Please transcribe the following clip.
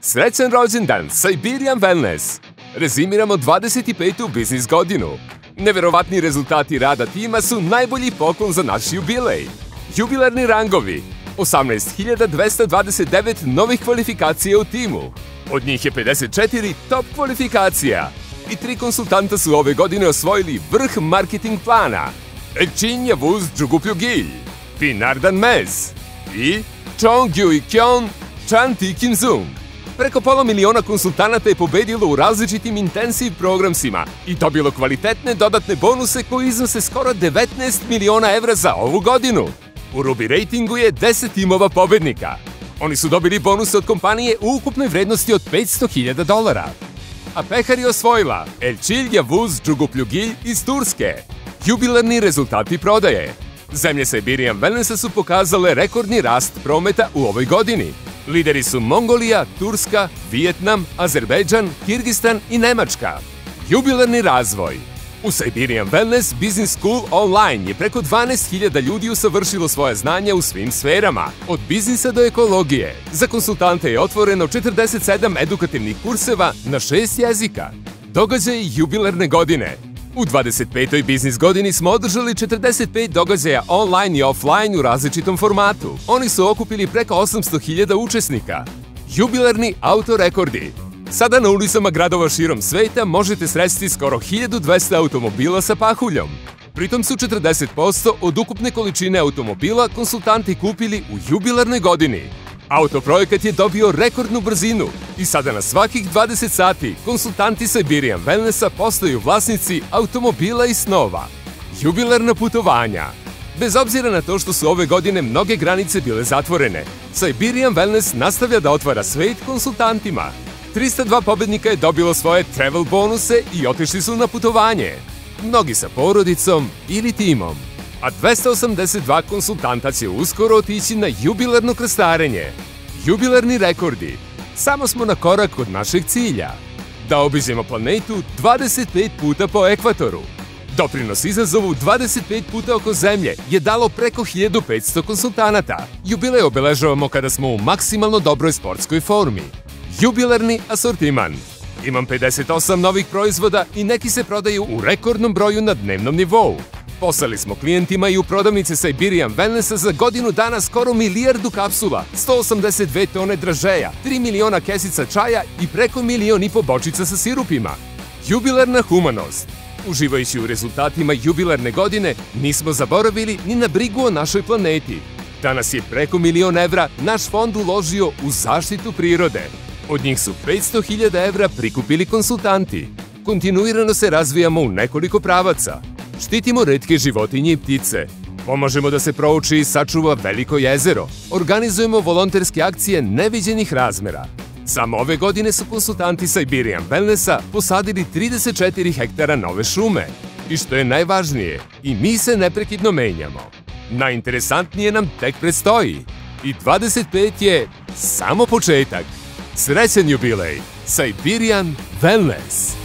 Srećan rođendan, Siberian Wellness! Rezimiramo 25. biznis godinu. Neverovatni rezultati rada tima su najbolji poklon za naš jubilej. Jubilarni rangovi. 18.229 novih kvalifikacija u timu. Od njih je 54 top kvalifikacija. I 3 konsultanta su ove godine osvojili vrh marketing plana. Elchin Yavuz Drugupljugilj, Pinardan Mez i Chong Gyui Kyon Chanti Kinzung. Preko pola miliona konsultanata je pobedilo u različitim intensiv programsima i dobilo kvalitetne dodatne bonuse koji iznose skoro 19 miliona evra za ovu godinu. U Ruby ratingu je 10 timova pobednika. Oni su dobili bonuse od kompanije u ukupnoj vrednosti od $500.000. A pehar je osvojila Elchin Yavuz Drugupljugilj iz Turske. Jubilarni rezultati prodaje. Zemlje Siberian Wellnessa su pokazale rekordni rast prometa u ovoj godini. Lideri su Mongolija, Turska, Vijetnam, Azerbejdžan, Kirgistan i Nemačka. Jubilarni razvoj. U Siberian Wellness Business School Online je preko 12.000 ljudi usavršilo svoje znanja u svim sferama, od biznisa do ekologije. Za konsultante je otvoreno 47 edukativnih kurseva na 6 jezika. Događaj jubilarne godine. U 25. biznis godini smo održali 45 događaja online i offline u različitom formatu. Oni su okupili preko 800.000 učesnika. Jubilarni autorekordi. Sada na ulicama gradova širom sveta možete sresti skoro 1200 automobila sa pahuljom. Pritom su 40% od ukupne količine automobila konsultanti kupili u jubilarnoj godini. Autoprojekat je dobio rekordnu brzinu i sada na svakih 20 sati konsultanti Siberian Wellnessa postaju vlasnici automobila i snova. Jubilarna putovanja. Bez obzira na to što su ove godine mnoge granice bile zatvorene, Siberian Wellness nastavlja da otvara svet konsultantima. 302 pobednika je dobilo svoje travel bonuse i otišli su na putovanje. Mnogi sa porodicom ili timom. A 282 konsultanta će uskoro otići na jubilarno krstarenje. Jubilarni rekordi. Samo smo na korak od našeg cilja. Da obiđemo planetu 25 puta po ekvatoru. Doprinos izazovu 25 puta oko Zemlje je dalo preko 1500 konsultanata. Jubilej obeležavamo kada smo u maksimalno dobroj sportskoj formi. Jubilarni asortiman. Imam 58 novih proizvoda i neki se prodaju u rekordnom broju na dnevnom nivou. Poslali smo klijentima i u prodavnice Siberian Wellnessa za godinu dana skoro 1 milijardu kapsula, 182 tone dražeja, 3 miliona kesica čaja i preko 1,5 miliona bočica sa sirupima. Jubilarna humanost. Uživajući u rezultatima jubilarne godine, nismo zaboravili ni na brigu o našoj planeti. Danas je preko 1 milion evra naš fond uložio u zaštitu prirode. Od njih su 500.000 evra prikupili konsultanti. Kontinuirano se razvijamo u nekoliko pravaca. Štitimo retke životinje i ptice. Pomažemo da se prouči i sačuva veliko jezero. Organizujemo volonterske akcije neviđenih razmera. Samo ove godine su konsultanti Siberian Wellnessa posadili 34 hektara nove šume. I što je najvažnije, i mi se neprekidno menjamo. Najinteresantnije nam tek predstoji. I 25 je samo početak. Srećan jubilej! Siberian Wellness!